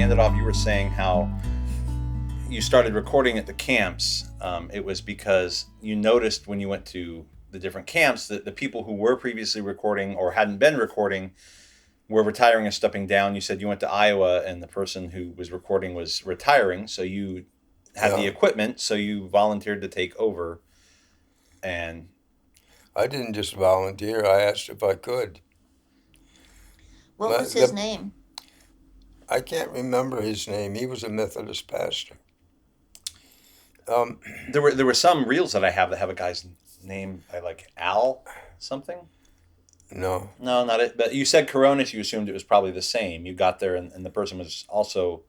ended off, you were saying how you started recording at the camps. It was because you noticed when you went to the different camps that the people who were previously recording or hadn't been recording were retiring and stepping down. You said you went to Iowa and the person who was recording was retiring, so you had the equipment, so you volunteered to take over. And I didn't just volunteer, I asked if I could. What was his name? I can't remember his name. He was a Methodist pastor. There were some reels that I have that have a guy's name, like Al something. No, not it. But you said Coronis. You assumed it was probably the same. You got there, and the person was also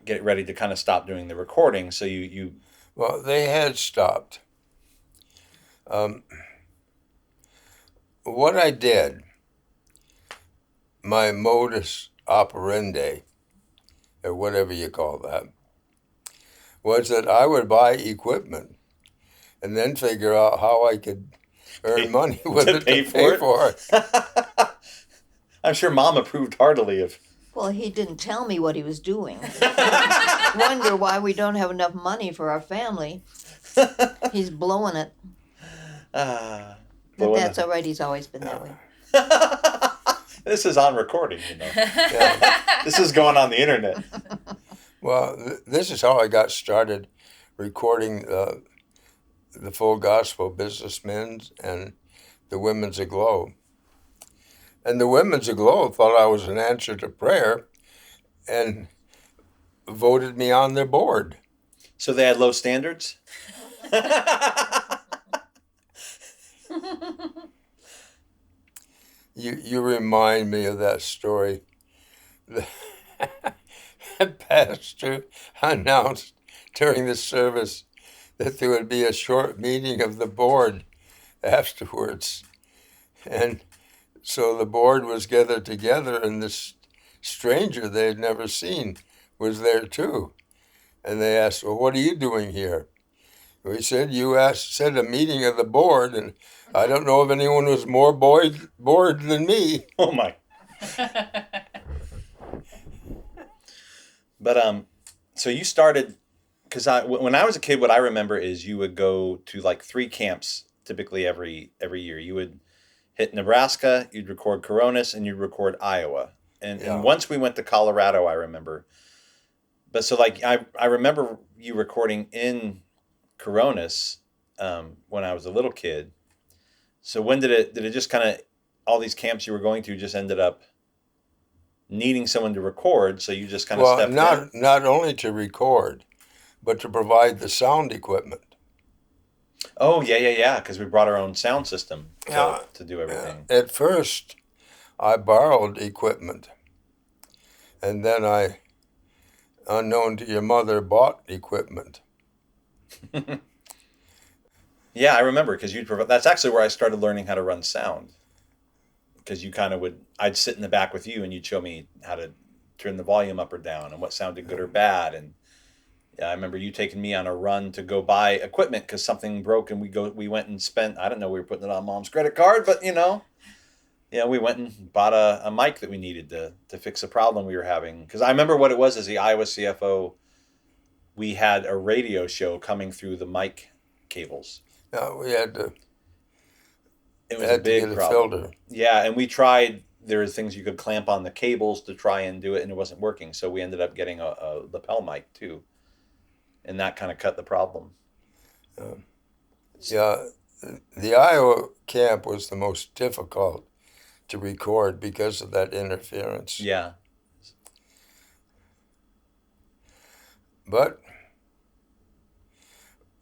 getting ready to kind of stop doing the recording. So you. Well, they had stopped. What I did, my modus operandi, or whatever you call that, was that I would buy equipment and then figure out how I could earn money with it to pay for it. I'm sure Mom approved heartily of. Well, he didn't tell me what he was doing. Wonder why we don't have enough money for our family. He's blowing it. But that's all right. He's always been that way. This is on recording, you know. This is going on the internet. Well, this is how I got started recording the Full Gospel Businessmen and the Women's Aglow. And the Women's Aglow thought I was an answer to prayer and voted me on their board. So they had low standards? You remind me of that story. The pastor announced during the service that there would be a short meeting of the board afterwards. And so the board was gathered together, and this stranger they had never seen was there too. And they asked, well, what are you doing here? We said, said a meeting of the board, and I don't know if anyone was more bored than me. Oh, my. But, so you started, because when I was a kid, what I remember is you would go to like 3 camps typically every year. You would hit Nebraska, you'd record Coronis, and you'd record Iowa. And once we went to Colorado, I remember. But so like, I remember you recording in Coronis when I was a little kid. So when did it just kind of, all these camps you were going to just ended up needing someone to record, so you just kind of stepped in? Not only to record, but to provide the sound equipment. Oh, yeah, because we brought our own sound system to do everything. At first, I borrowed equipment, and then I, unknown to your mother, bought equipment. Yeah, I remember, because that's actually where I started learning how to run sound. Because you kind of I'd sit in the back with you and you'd show me how to turn the volume up or down and what sounded good or bad. And yeah, I remember you taking me on a run to go buy equipment because something broke, and we went and spent, I don't know, we were putting it on Mom's credit card, but we went and bought a mic that we needed to fix a problem we were having. Because I remember what it was as the Iowa CFO, we had a radio show coming through the mic cables. Yeah, we had to. It was a big problem. Filter. Yeah, and we tried. There were things you could clamp on the cables to try and do it, and it wasn't working. So we ended up getting a lapel mic too, and that kind of cut the problem. The Iowa camp was the most difficult to record because of that interference. Yeah. But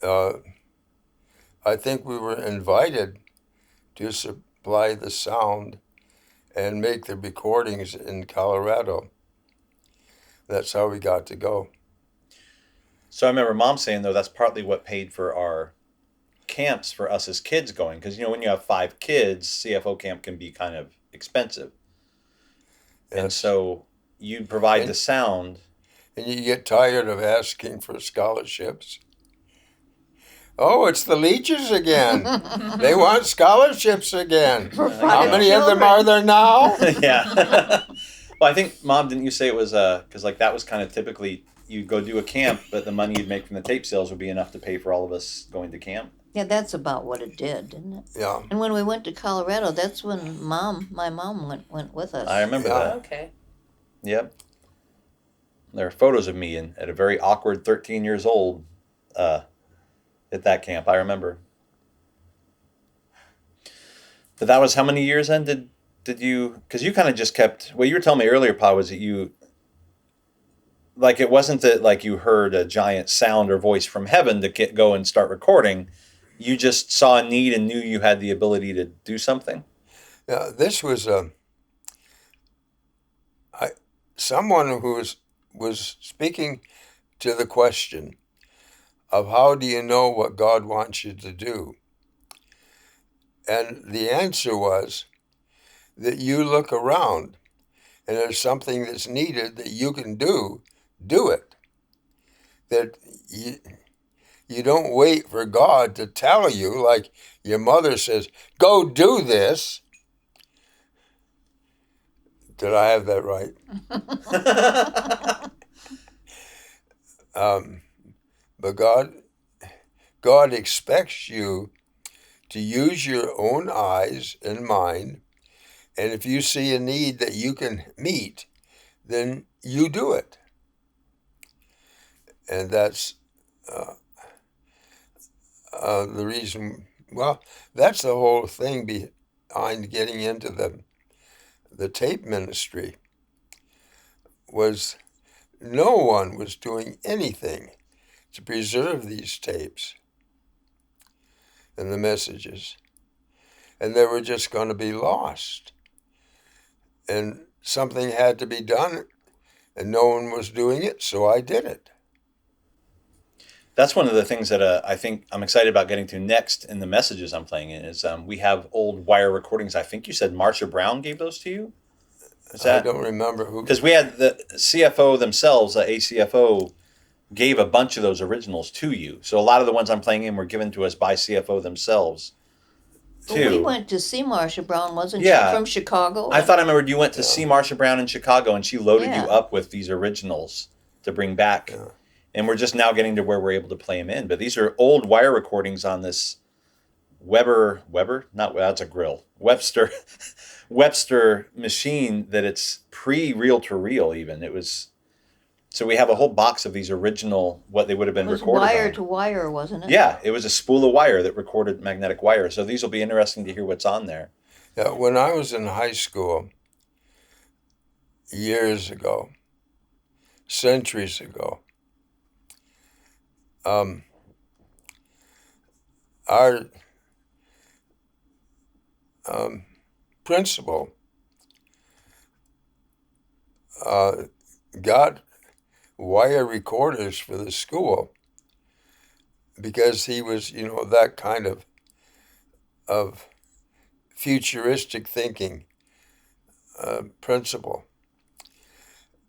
I think we were invited to supply the sound and make the recordings in Colorado. That's how we got to go. So I remember Mom saying, though, that's partly what paid for our camps for us as kids going. Because, when you have 5 kids, CFO camp can be kind of expensive. Yes. And so you provide the sound. And you get tired of asking for scholarships. Oh, it's the Leaches again. They want scholarships again. How many of them are there now? Yeah. Well, I think, Mom, didn't you say it was because like that was kind of typically you'd go do a camp, but the money you'd make from the tape sales would be enough to pay for all of us going to camp. Yeah, that's about what it did, didn't it? Yeah. And when we went to Colorado, that's when my mom went with us. I remember Yeah. that. Okay. Yep. There are photos of me at a very awkward 13 years old at that camp. I remember. But that was how many years then? Did you? Because you kind of just kept. What you were telling me earlier, Pa, was that you. Like it wasn't that like you heard a giant sound or voice from heaven to go and start recording. You just saw a need and knew you had the ability to do something. Yeah, this was someone who was speaking to the question of how do you know what God wants you to do? And the answer was that you look around and there's something that's needed that you can do it. That you don't wait for God to tell you, like your mother says, go do this. Did I have that right? But God expects you to use your own eyes and mind, and if you see a need that you can meet, then you do it. And that's the reason. Well, that's the whole thing behind getting into the tape ministry. Was no one was doing anything to preserve these tapes and the messages, and they were just going to be lost. And something had to be done, and no one was doing it, so I did it. That's one of the things that I think I'm excited about getting to next in the messages I'm playing in is we have old wire recordings. I think you said Marsha Brown gave those to you? I don't remember who. Because we had the CFO themselves, the ACFO, gave a bunch of those originals to you. So a lot of the ones I'm playing in were given to us by CFO themselves, too. Well, we went to see Marsha Brown, wasn't Yeah. she, from Chicago? I thought I remembered you went to see Marsha Brown in Chicago, and she loaded Yeah. you up with these originals to bring back. Yeah. And we're just now getting to where we're able to play them in. But these are old wire recordings on this Weber, not that's a grill, Webster machine that it's pre-reel to reel even. It was, so we have a whole box of these original, what they would have been it was recorded wire on. to wire, wasn't it? Yeah, it was a spool of wire that recorded magnetic wire. So these will be interesting to hear what's on there. Yeah, when I was in high school, years ago, centuries ago, our principal got wire recorders for the school because he was, that kind of futuristic thinking principle.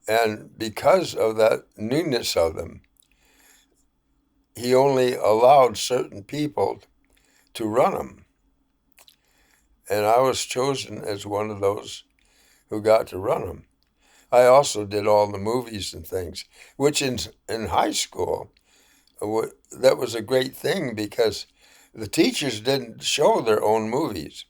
And because of that newness of them, he only allowed certain people to run them. And I was chosen as one of those who got to run them. I also did all the movies and things, which in high school, that was a great thing because the teachers didn't show their own movies.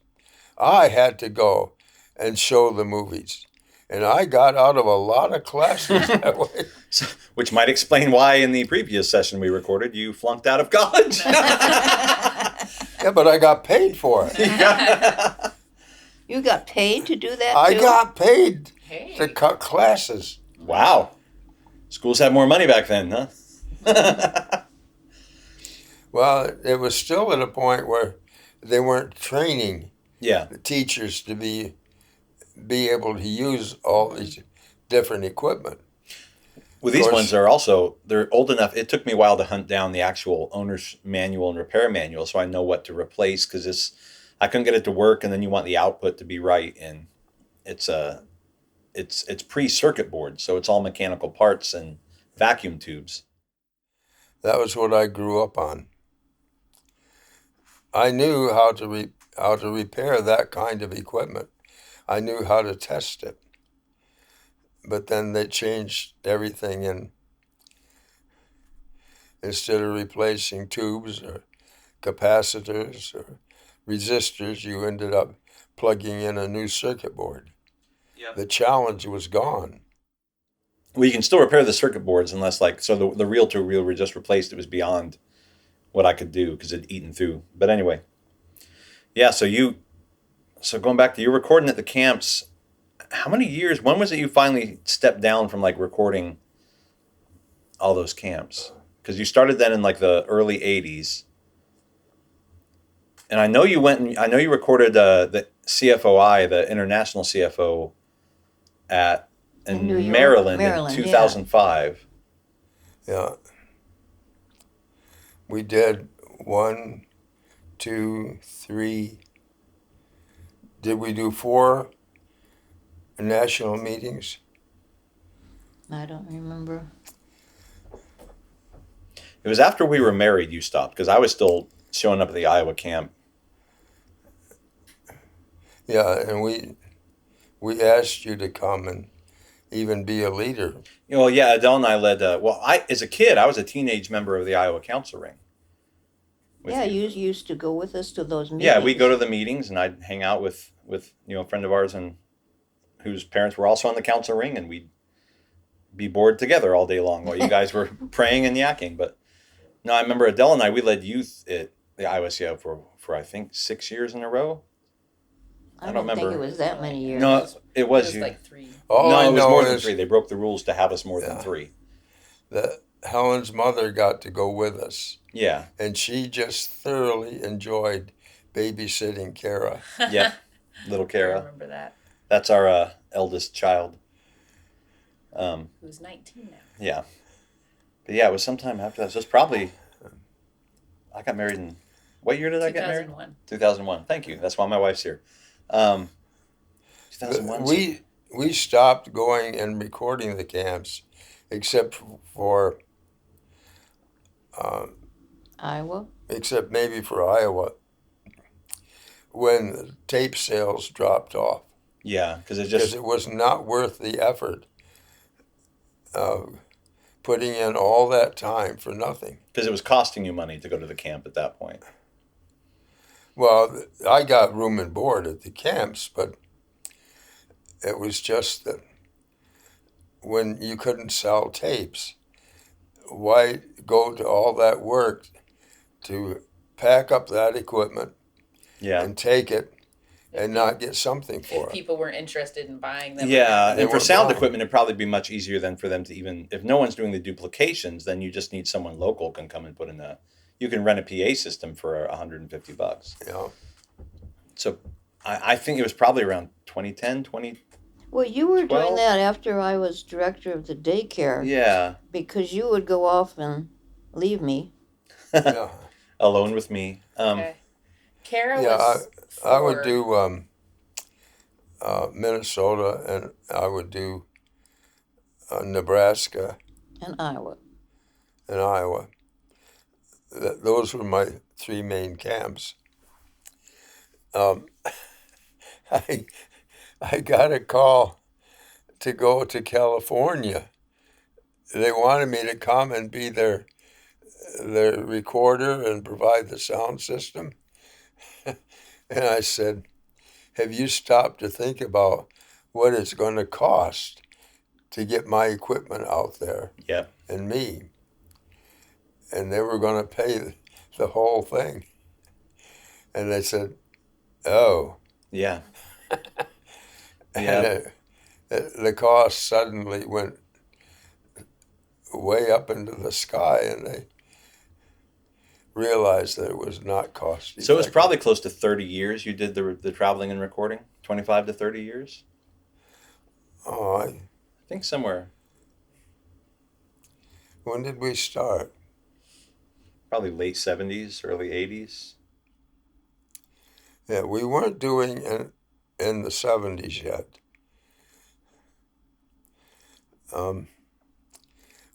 I had to go and show the movies. And I got out of a lot of classes that way. So, which might explain why in the previous session we recorded, you flunked out of college. Yeah, but I got paid for it. You got paid to do that, I too? got paid Hey. to cut classes. Wow. Schools had more money back then, huh? Well, it was still at a point where they weren't training Yeah. the teachers to be able to use all these different equipment. Well, these course. ones are also, they're old enough. It took me a while to hunt down the actual owner's manual and repair manual so I know what to replace because I couldn't get it to work, and then you want the output to be right, and it's pre-circuit board, so it's all mechanical parts and vacuum tubes. That was what I grew up on. I knew how to repair that kind of equipment. I knew how to test it. but then they changed everything, and instead of replacing tubes or capacitors or resistors, you ended up plugging in a new circuit board. Yep. The challenge was gone. Well, you can still repair the circuit boards unless the reel-to-reel we just replaced, it was beyond what I could do because it'd eaten through. But anyway, yeah, so going back to you recording at the camps, how many years, when was it you finally stepped down from like recording all those camps? Because you started then in like the early 80s. And I know you recorded the CFOI, the International CFO in New York, Maryland in Maryland, 2005. Yeah. We did 1, 2, 3. Did we do 4 national meetings? I don't remember. It was after we were married you stopped, because I was still showing up at the Iowa camp. Yeah, and we asked you to come and even be a leader. Yeah, Adele and I led. As a kid, I was a teenage member of the Iowa Council Ring. Yeah, you used to go with us to those meetings. Yeah, we'd go to the meetings, and I'd hang out with a friend of ours and whose parents were also on the council ring, and we'd be bored together all day long while you guys were praying and yakking. But no, I remember Adele and we led youth at the Iowa CFO for I think 6 years in a row. I don't remember. think it was that many years. No, it was like 3. All I it was know more is than 3. They broke the rules to have us more than 3. that Helen's mother got to go with us, Yeah. and she just thoroughly enjoyed babysitting Kara. Yep. Little I Kara. remember that. That's our eldest child. Who's 19 now. Yeah. But yeah, it was sometime after that. So it's probably, I got married in, what year did I get married? 2001. 2001. Thank you. That's why my wife's here. 2001. We stopped going and recording the camps, except for Iowa? except maybe for Iowa, when the tape sales dropped off. Yeah, because It was not worth the effort of putting in all that time for nothing. because it was costing you money to go to the camp at that point. Well, I got room and board at the camps, but it was just that when you couldn't sell tapes, why go to all that work to pack up that equipment Yeah. and take it and not get something for If it? people weren't interested in buying them. Yeah, They and for weren't sound buying. equipment, it'd probably be much easier than for them to even, if no one's doing the duplications, then you just need someone local can come and put in you can rent a PA system for $150. You know? So I think it was probably around 2010, 20. Well, you were 12? doing that after I was director of the daycare. Yeah. Because you would go off and leave me. Yeah. Alone with me. Okay. Kara Yeah, was I would 4. do Minnesota, and I would do Nebraska In Iowa. and Iowa. Those were my 3 main camps. I got a call to go to California. They wanted me to come and be their recorder and provide the sound system. And I said, have you stopped to think about what it's going to cost to get my equipment out there Yeah. and me? And they were going to pay the whole thing. And they said, oh. Yeah. Yeah. And the cost suddenly went way up into the sky, and they realized that it was not cost effective. So it was probably close to 30 years you did the traveling and recording? 25 to 30 years? Oh, I think somewhere. when did we start? Probably late 70s, early 80s. Yeah, we weren't doing in the 70s yet.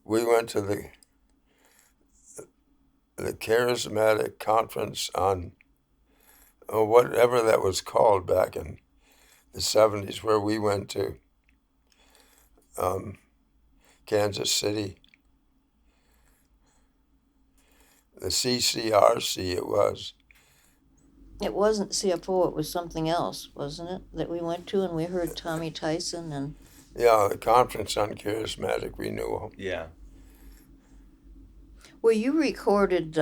We went to the charismatic conference on whatever that was called back in the 70s, where we went to Kansas City. The CCRC it was. It wasn't CFO, it was something else, wasn't it, that we went to and we heard Tommy Tyson and... Yeah, the Conference on Charismatic Renewal. Yeah. Well, you recorded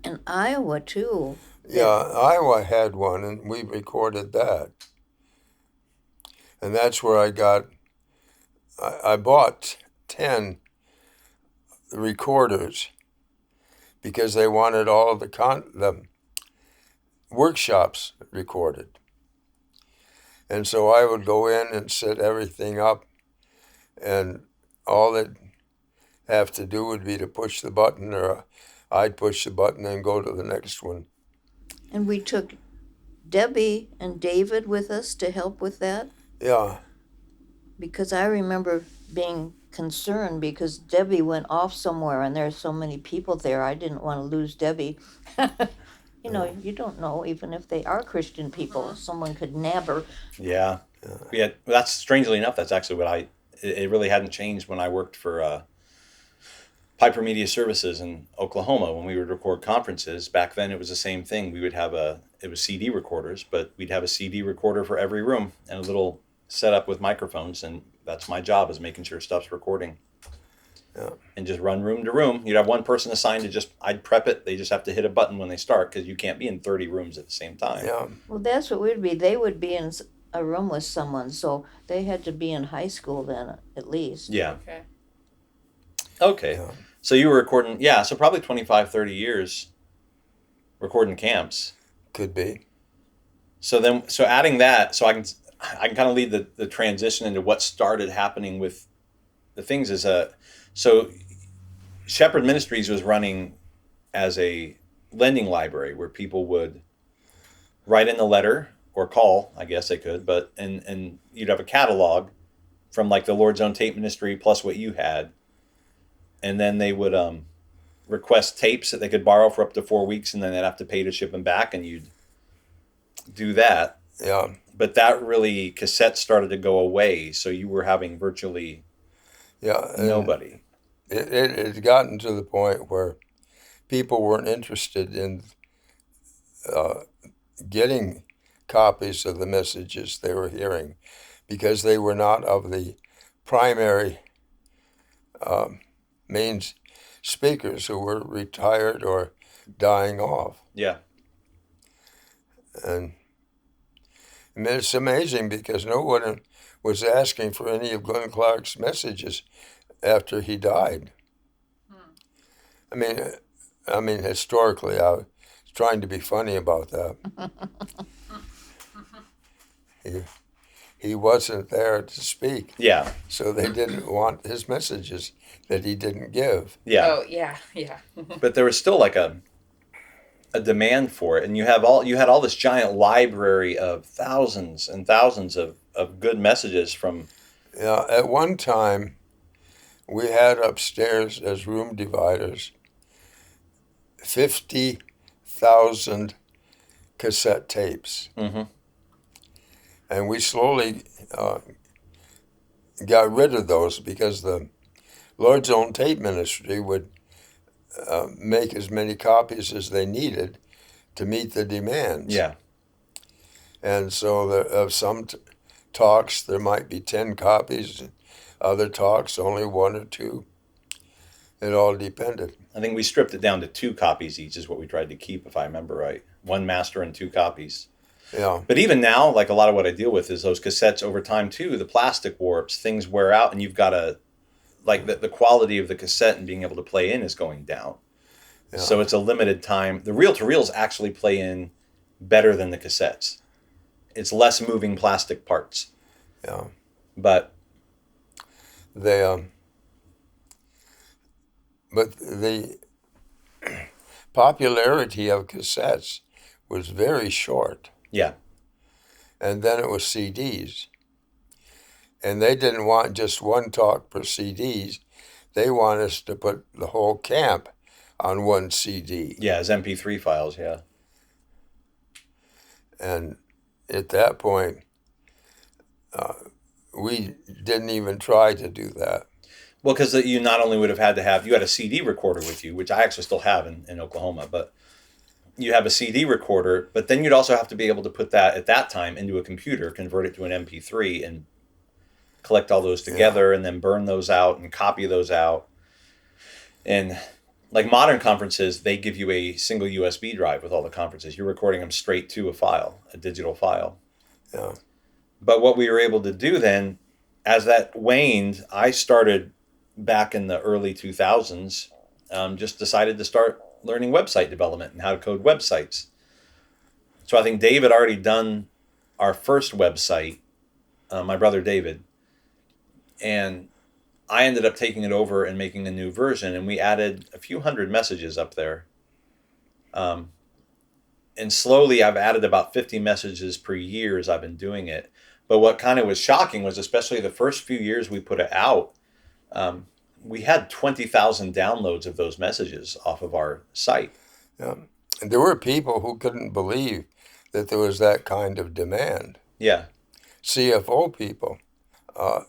in Iowa, too. Yeah, Iowa had one, and we recorded that. And that's where I bought 10 recorders because they wanted all the workshops recorded. And so I would go in and set everything up, and all they'd have to do would be to push the button, or I'd push the button and go to the next one. And we took Debbie and David with us to help with that? Yeah. Because I remember being concerned because Debbie went off somewhere and there's so many people there. I didn't want to lose Debbie. You know, you don't know, even if they are Christian people, someone could nab her. Yeah. Yeah. That's strangely enough, that's actually what it really hadn't changed when I worked for Piper Media Services in Oklahoma when we would record conferences. Back then it was the same thing. We would have it was CD recorders, but we'd have a CD recorder for every room and a little setup with microphones, and that's my job, is making sure stuff's recording. Yeah. And just run room to room. You'd have one person assigned to I'd prep it. They just have to hit a button when they start, because you can't be in 30 rooms at the same time. Yeah. Well, that's what we'd be. They would be in a room with someone, so they had to be in high school then, at least. Yeah. Okay. Yeah. So you were recording, so probably 25, 30 years recording camps. Could be. So adding that, so I can kind of lead the transition into what started happening with the things is so Shepherd Ministries was running as a lending library where people would write in the letter or call, I guess they could, but and you'd have a catalog from like the Lord's Own Tape Ministry plus what you had, and then they would request tapes that they could borrow for up to 4 weeks, and then they'd have to pay to ship them back, and you'd do that. Yeah. But that really, cassettes started to go away, so you were having virtually nobody. It had gotten to the point where people weren't interested in getting copies of the messages they were hearing because they were not of the primary main speakers who were retired or dying off. Yeah. And I mean, it's amazing because no one was asking for any of Glenn Clark's messages after he died. I mean, historically, I was trying to be funny about that. He wasn't there to speak. Yeah. So they didn't want his messages that he didn't give. Yeah. Oh, yeah. But there was still like a demand for it, and you had all this giant library of thousands and thousands of good messages from. Yeah, at one time, we had upstairs as room dividers 50,000 cassette tapes. Mm-hmm. And we slowly got rid of those because the Lord's Own Tape Ministry would make as many copies as they needed to meet the demands. Yeah. And so of some talks, there might be 10 copies. Other talks, only 1 or 2. It all depended. I think we stripped it down to 2 copies each is what we tried to keep, if I remember right. 1 master and 2 copies. Yeah. But even now, like a lot of what I deal with is those cassettes over time too, the plastic warps, things wear out, and you've got to, like the quality of the cassette and being able to play in is going down. Yeah. So it's a limited time. The reel-to-reels actually play in better than the cassettes. It's less moving plastic parts. Yeah. But the popularity of cassettes was very short. yeah. And then it was CDs. And they didn't want just one talk per CDs. They want us to put the whole camp on one CD. Yeah, as MP3 files, yeah. And at that point, we didn't even try to do that. Well, because you not only would have had to have, you had a CD recorder with you, which I actually still have in Oklahoma, but you have a CD recorder, but then you'd also have to be able to put that at that time into a computer, convert it to an MP3 and collect all those together and then burn those out and copy those out. And like modern conferences, they give you a single USB drive with all the conferences. You're recording them straight to a file, a digital file. Yeah. But what we were able to do then, as that waned, I started back in the early 2000s, just decided to start learning website development and how to code websites. So I think Dave had already done our first website, my brother David, and I ended up taking it over and making a new version, and we added a few hundred messages up there. And slowly I've added about 50 messages per year as I've been doing it. But what kind of was shocking was, especially the first few years we put it out, we had 20,000 downloads of those messages off of our site. Yeah. And there were people who couldn't believe that there was that kind of demand. Yeah. CFO people.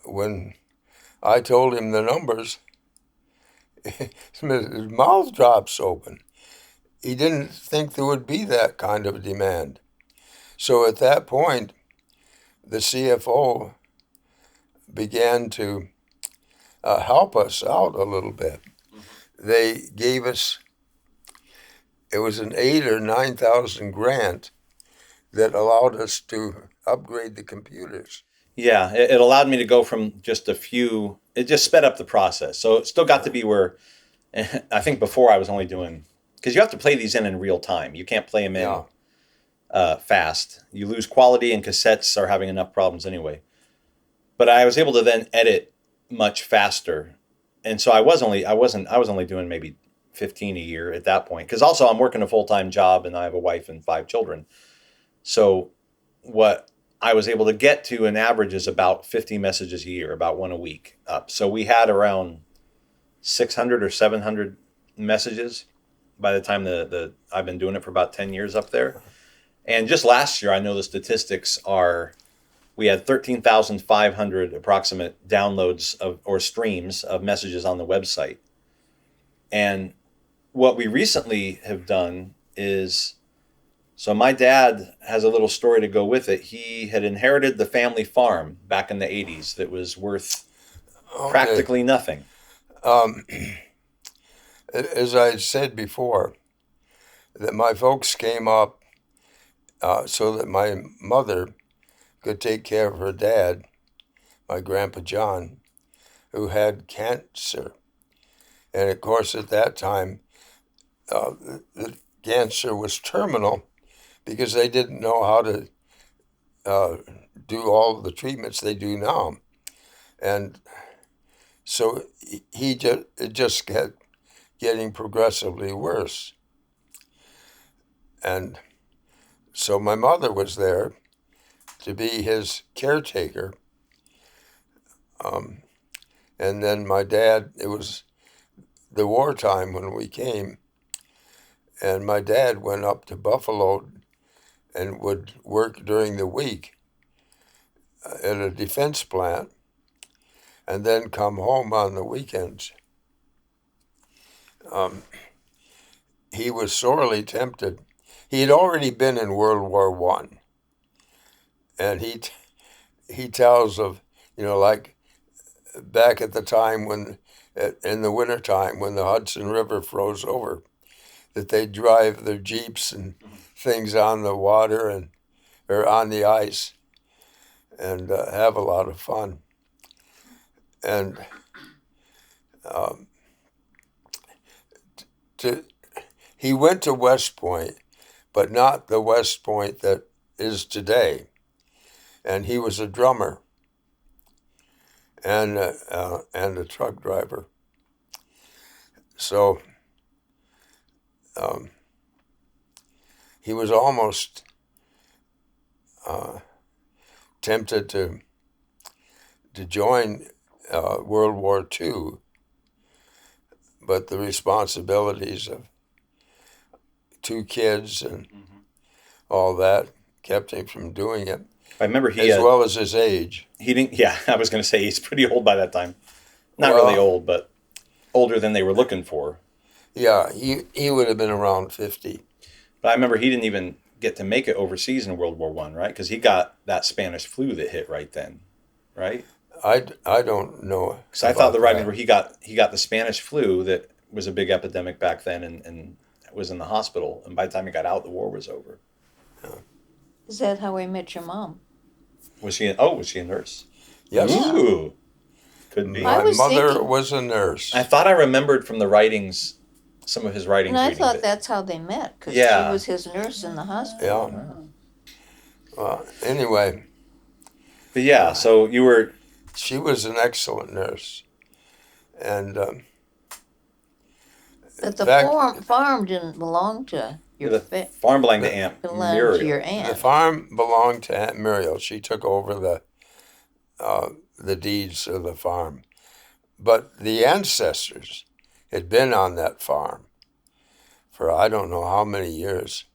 When I told him the numbers, his mouth drops open. He didn't think there would be that kind of demand. So at that point, the CFO began to help us out a little bit. They gave us, it was an 8,000 or 9,000 grant that allowed us to upgrade the computers. Yeah, it allowed me to go from just a few, it just sped up the process. So it still got to be where, I think before I was only doing, because you have to play these in real time. You can't play them in fast. You lose quality, and cassettes are having enough problems anyway. But I was able to then edit much faster. And so I was only doing maybe 15 a year at that point. Because also I'm working a full-time job and I have a wife and 5 children. So what I was able to get to an average is about 50 messages a year, about one a week up. So we had around 600 or 700 messages by the time I've been doing it for about 10 years up there. And just last year, I know the statistics are, we had 13,500 approximate downloads or streams of messages on the website. And what we recently have done is, so my dad has a little story to go with it. He had inherited the family farm back in the 80s that was worth practically nothing. As I said before, that my folks came up so that my mother could take care of her dad, my Grandpa John, who had cancer. And of course, at that time, the cancer was terminal because they didn't know how to do all the treatments they do now. And so it just kept getting progressively worse. And so my mother was there to be his caretaker. And then my dad, it was the wartime when we came, and my dad went up to Buffalo and would work during the week at a defense plant and then come home on the weekends. He was sorely tempted. He had already been in World War I. And he tells of, like back at the time when, in the wintertime, when the Hudson River froze over, that they'd drive their Jeeps and things on the water or on the ice and have a lot of fun. And he went to West Point, but not the West Point that is today. And he was a drummer and a truck driver. So he was almost tempted to join World War II, but the responsibilities of 2 kids and all that kept him from doing it. I remember as well as his age. He didn't. Yeah, I was going to say he's pretty old by that time. Not really old, but older than they were looking for. Yeah, he would have been around 50. But I remember he didn't even get to make it overseas in World War One, right? Because he got that Spanish flu that hit right then, right? I don't know. Because I thought the writing where he got the Spanish flu that was a big epidemic back then, and was in the hospital. And by the time he got out, the war was over. Is that how I met your mom? Was she a nurse? Yes. Ooh. Could be. My was mother thinking- was a nurse. I thought I remembered from the writings, some of his writings. And I reading thought that- that's how they met, because Yeah. she was his nurse in the hospital. Yeah. Well, anyway, But yeah, so you were. she was an excellent nurse. And But the fact- farm didn't belong to your The farm belonged to Aunt belonged Muriel. to your the aunt. farm belonged to Aunt Muriel. She took over the deeds of the farm. But the ancestors had been on that farm for I don't know how many years.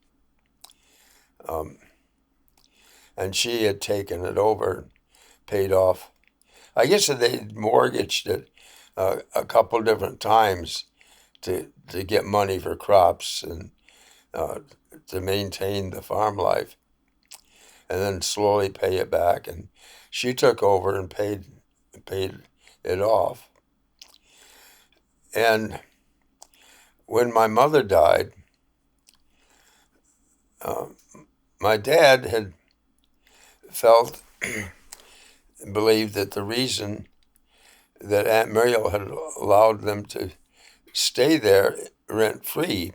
And she had taken it over and paid off. I guess they'd mortgaged it a couple different times to get money for crops and to maintain the farm life, and then slowly pay it back. And she took over and paid it off. And when my mother died, my dad had felt believed that the reason that Aunt Muriel had allowed them to stay there rent-free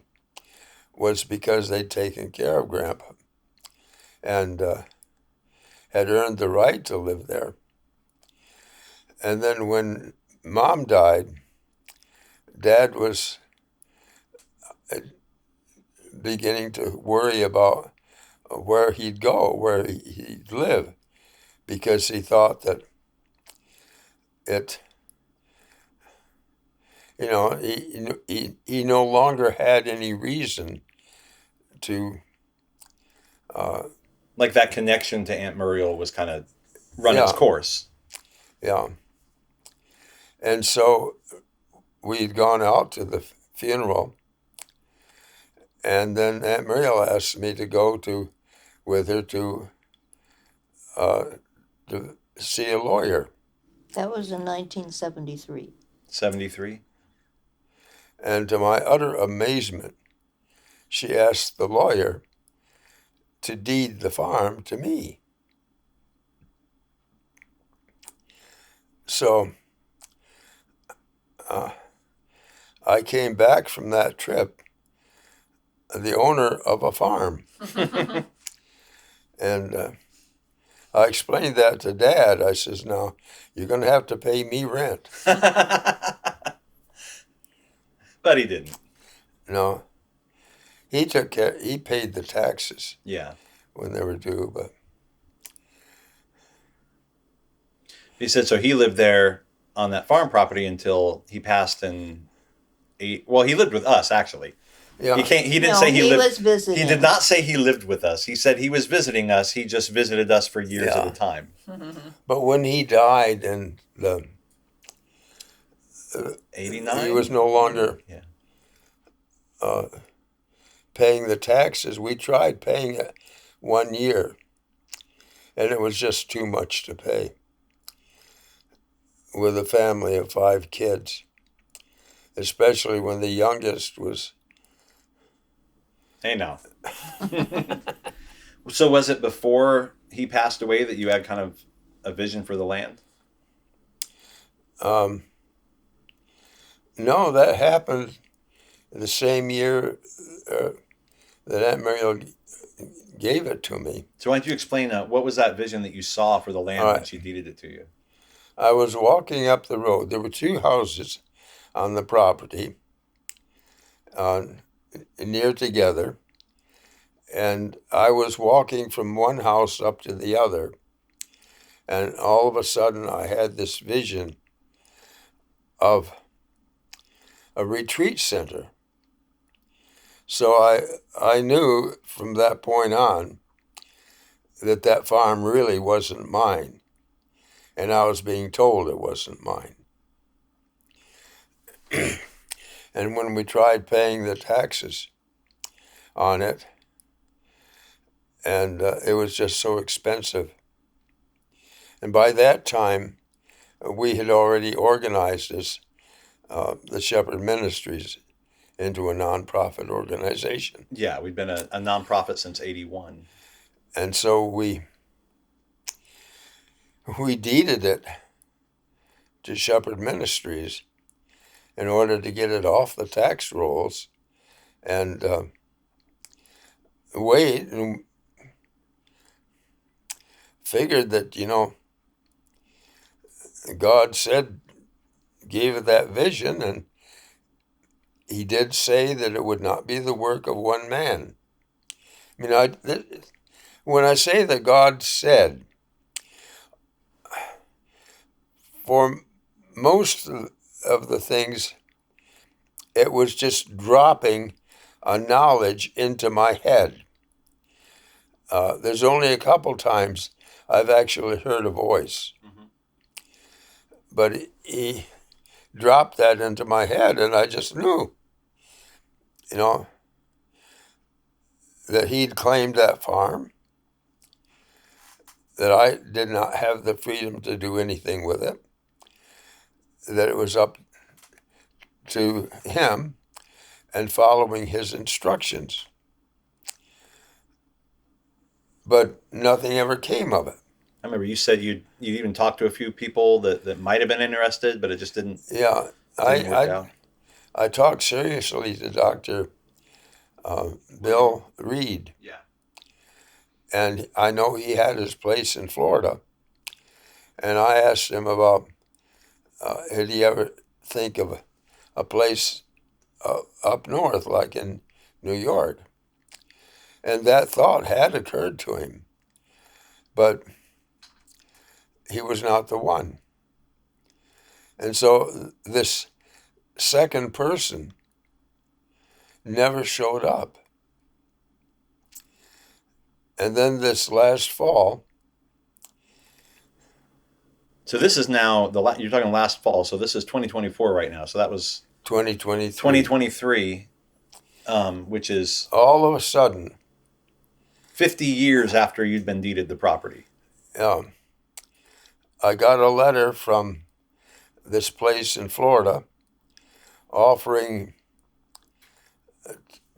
was because they'd taken care of Grandpa and had earned the right to live there. And then when Mom died, Dad was beginning to worry about where he'd go, where he'd live, because he thought that he no longer had any reason to. Like that connection to Aunt Muriel was kind of run its course. Yeah. And so we'd gone out to the funeral, and then Aunt Muriel asked me to go with her to see a lawyer. That was in 1973. 73. And to my utter amazement, she asked the lawyer to deed the farm to me. So I came back from that trip the owner of a farm. And I explained that to Dad. I says, now, you're going to have to pay me rent. But he didn't. No. He took care, he paid the taxes Yeah. when they were due, but He said so he lived there on that farm property until he passed in well, he lived with us actually. yeah. He didn't No, say he lived. was visiting. He did not say he lived with us. He said he was visiting us. He just visited us for years Yeah. at a time. But when he died and 89. he was no longer Yeah. paying the taxes, we tried paying it 1 year, and it was just too much to pay with a family of 5 kids, especially when the youngest was. Hey now. So was it before he passed away that you had kind of a vision for the land? No, that happened the same year that Aunt Muriel gave it to me. So why don't you explain what was that vision that you saw for the land All when right. she deeded it to you? I was walking up the road. There were 2 houses on the property near together, and I was walking from one house up to the other, and all of a sudden I had this vision of a retreat center. So I knew from that point on that farm really wasn't mine. and I was being told it wasn't mine. And when we tried paying the taxes on it, and it was just so expensive. And by that time, we had already organized as the Shepherd Ministries into a nonprofit organization. Yeah, we've been a nonprofit since '81. And so we deeded it to Shepherd Ministries in order to get it off the tax rolls and wait, and figured that, God gave it that vision, and he did say that it would not be the work of one man. I mean, when I say that God said, for most of the things, it was just dropping a knowledge into my head. There's only a couple times I've actually heard a voice. Mm-hmm. But he dropped that into my head, and I just knew, that he'd claimed that farm, that I did not have the freedom to do anything with it, that it was up to him and following his instructions. But nothing ever came of it. I remember you said you even talked to a few people that might have been interested, but it just didn't. Yeah, work out. I talked seriously to Dr. Bill Reed. Yeah. And I know he had his place in Florida. And I asked him about, had he ever think of a place up north, like in New York? And that thought had occurred to him. But he was not the one. And so this second person never showed up. And then this last fall. So this is now, you're talking last fall, so this is 2024 right now. So that was 2023. 2023, which is all of a sudden 50 years after you'd been deeded the property. I got a letter from this place in Florida offering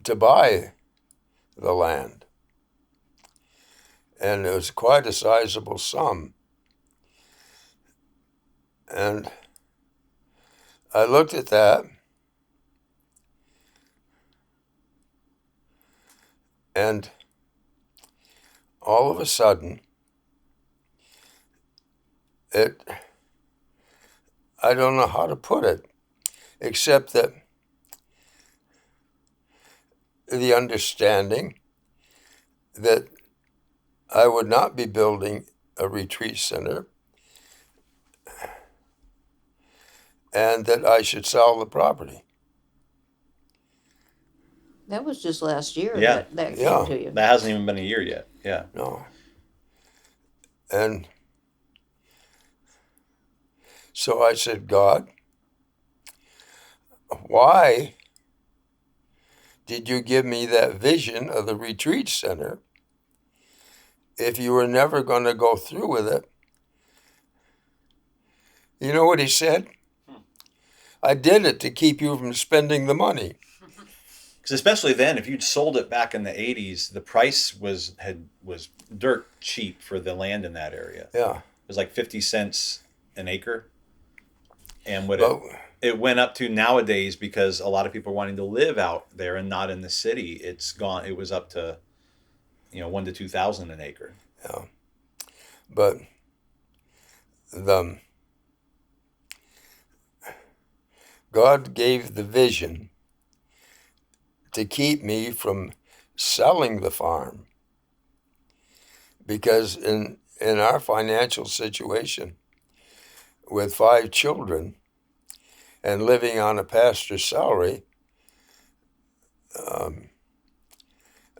to buy the land. And it was quite a sizable sum. And I looked at that, and all of a sudden, I don't know how to put it, except that the understanding that I would not be building a retreat center, and that I should sell the property. That was just last year. Yeah. That came to you. That hasn't even been a year yet. Yeah. No. And so I said, God, why did you give me that vision of the retreat center if you were never going to go through with it? You know what he said? I did it to keep you from spending the money. Because especially then, if you'd sold it back in the 80s, the price was dirt cheap for the land in that area. Yeah. It was like 50 cents an acre. And it went up to nowadays, because a lot of people are wanting to live out there and not in the city, it's gone. It was up to, $1,000 to $2,000 an acre. Yeah. But God gave the vision to keep me from selling the farm, because in our financial situation with 5 children and living on a pastor's salary,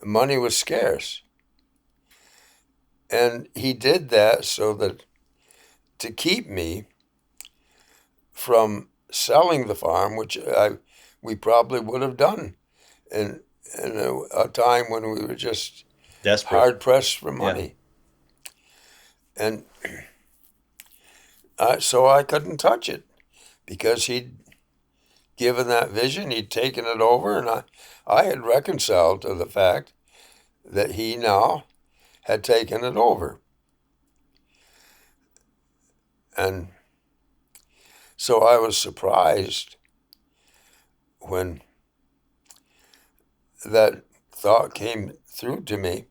money was scarce. And he did that so that to keep me from selling the farm, which we probably would have done in a time when we were just Desperate. hard pressed for money. And so I couldn't touch it because he'd given that vision, he'd taken it over, and I had reconciled to the fact that he now had taken it over. And so I was surprised when that thought came through to me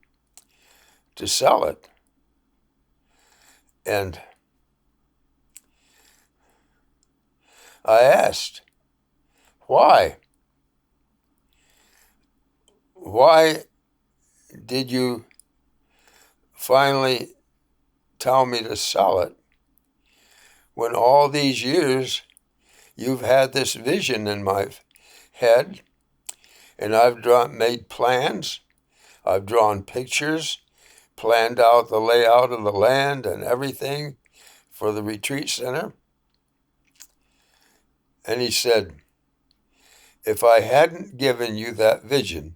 to sell it. And I asked, why? Why did you finally tell me to sell it when all these years you've had this vision in my head, and I've made plans, I've drawn pictures, planned out the layout of the land and everything for the retreat center? And he said, if I hadn't given you that vision,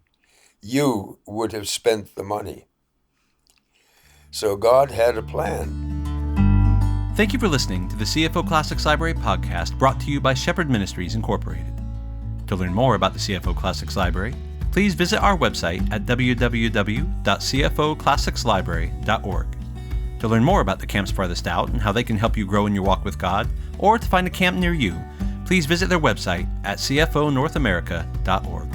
you would have spent the money. So God had a plan. Thank you for listening to the CFO Classics Library podcast brought to you by Shepherd Ministries, Incorporated. To learn more about the CFO Classics Library, please visit our website at www.cfoclassicslibrary.org. To learn more about the Camps Farthest Out and how they can help you grow in your walk with God, or to find a camp near you, please visit their website at cfonorthamerica.org.